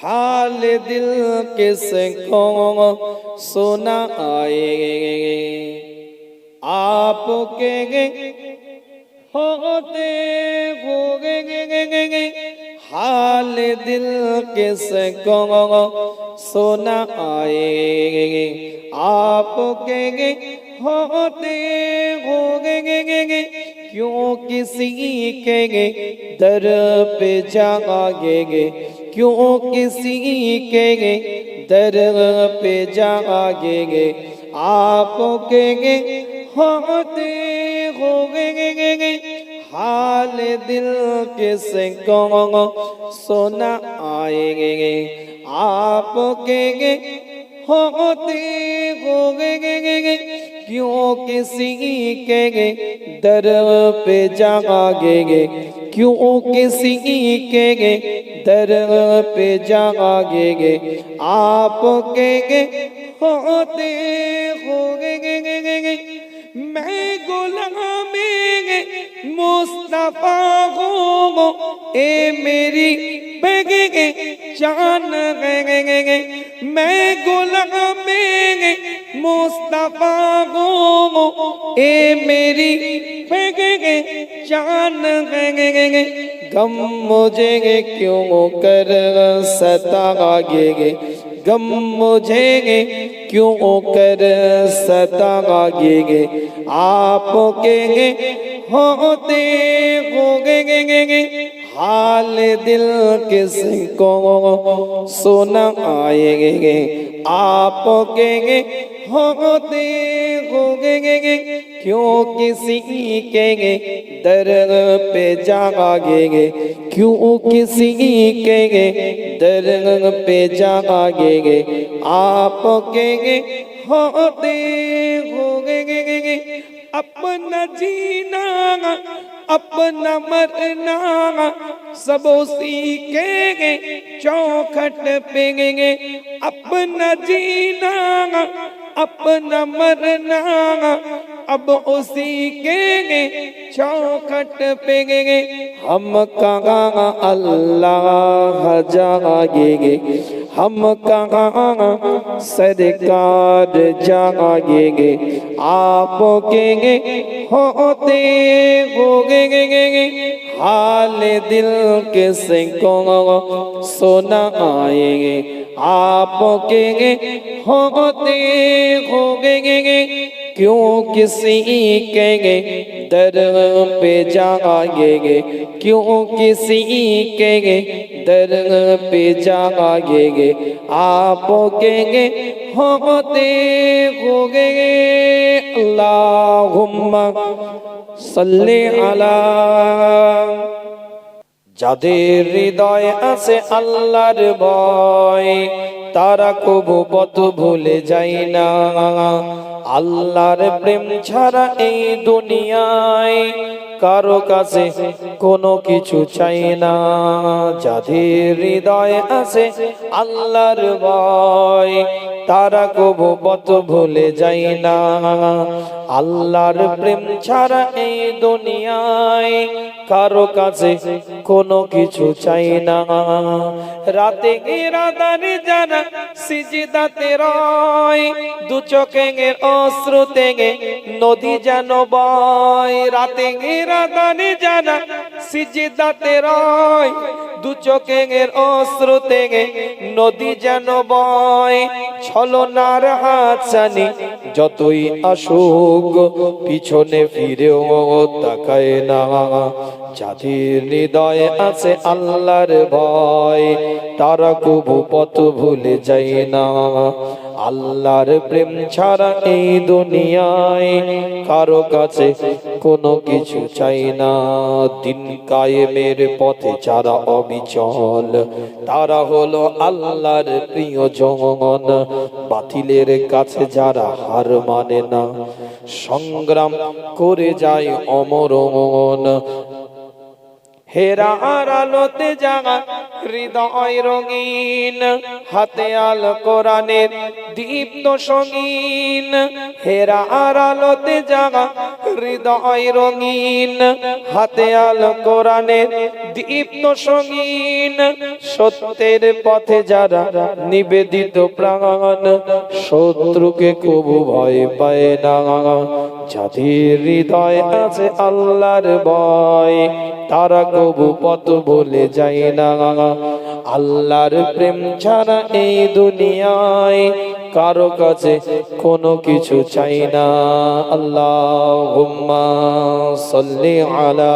हाल दिल किसको सुनाए आपके होते होगे हाल दिल किसको सुनाए आपके होते होगे क्यों किसी के दर पे जाएंगे क्यों किसी के दर पे जाएंगे आपके होते होगे हाल दिल किसको सुना आएंगे आपके होते होगे क्यों किसी के दर पे जाएंगे क्यों किसी के दर पे जाएंगे आपके होते होगे मैं गुलामी मुस्तफा हूँ ए मेरी बेगे जान मैं गुलामी मुस्तफा हूँ ए मेरी बेगे जान गम मुझे क्यों कर सताएंगे गम मुझे क्यों कर सताएंगे आपके होते होगे हाल दिल किसको सुना आएंगे आपके होते होगे क्यों किसी के दर पे जाएंगे क्यों किसी के दर पे जाएंगे आपके होते होगे अपना जीना अपना मरना सब उसी के चौखट पे अपना जीना अपना मरना अब उसी के चौखट पे हम कहाँ अल्लाह जाएंगे हम कहाँ सरकार जाएंगे आपके होते होगे हाल दिल किसको सुना आएंगे आपके होते होगे क्यों किसी के दर पे जाएंगे क्यों किसी के दर पे जाएंगे आपके होते होगे अल्लाहुम्मा सल्ली अला যাদের হৃদয়ে আছে আল্লাহর ভয় তারা কবু পথ ভুলে যায় না আল্লাহর প্রেম ছাড়া এই দুনিয়ায় কারো কাছে কোনো কিছু চাই না যাদের হৃদয়ে আছে আল্লাহর ভয় তারা কবু পথ ভুলে যায় না আল্লাহর প্রেম ছাড়া এই দুনিয়ায় কারো কাছে কোনো কিছু চাই না রাতে রাদারে যারা সিজদাতে রয় দু চোখের অশ্রুতে নদী যেন বয় রাতে রাদারে যারা সিজদাতে রয় দু চোখের অশ্রুতে নদী যেন বয় ছলনার হাতছানি যতই আসুক পিছনে ফিরেও তাকায় না যাদের হৃদয়ে আছে আল্লাহর ভয় তারা কবু পথ ভুলে যায় না আল্লাহর প্রেম ছাড়া এই দুনিয়ায় কারো কাছে কোনো কিছু চাই না দিন কায়েমের পথে যারা অবিচল তারা হলো আল্লাহর প্রিয়জন বাতিলের কাছে যারা হার মানে না সংগ্রাম করে যায় অমরণ হেরার আলোতে জাগা হৃদয় রঙিন হাতে আল কোরআনের দীপ্ত সঙ্গীন হেরার আলোতে জাগা হৃদয় রঙিন হাতে আল কোরআনের দীপ্ত সঙ্গীন, সত্যের পথে যারা নিবেদিত প্রাণ, শত্রুকে কবু ভয় পায় না। যাদের হৃদয় আছে আল্লাহর ভয়, তারা কবু পথ ভুলে যায় না। আল্লাহর প্রেম ছাড়া এই দুনিয়ায় কারো কাছে কোনো কিছু চাই না। আল্লাহুম্মা সাল্লি আলা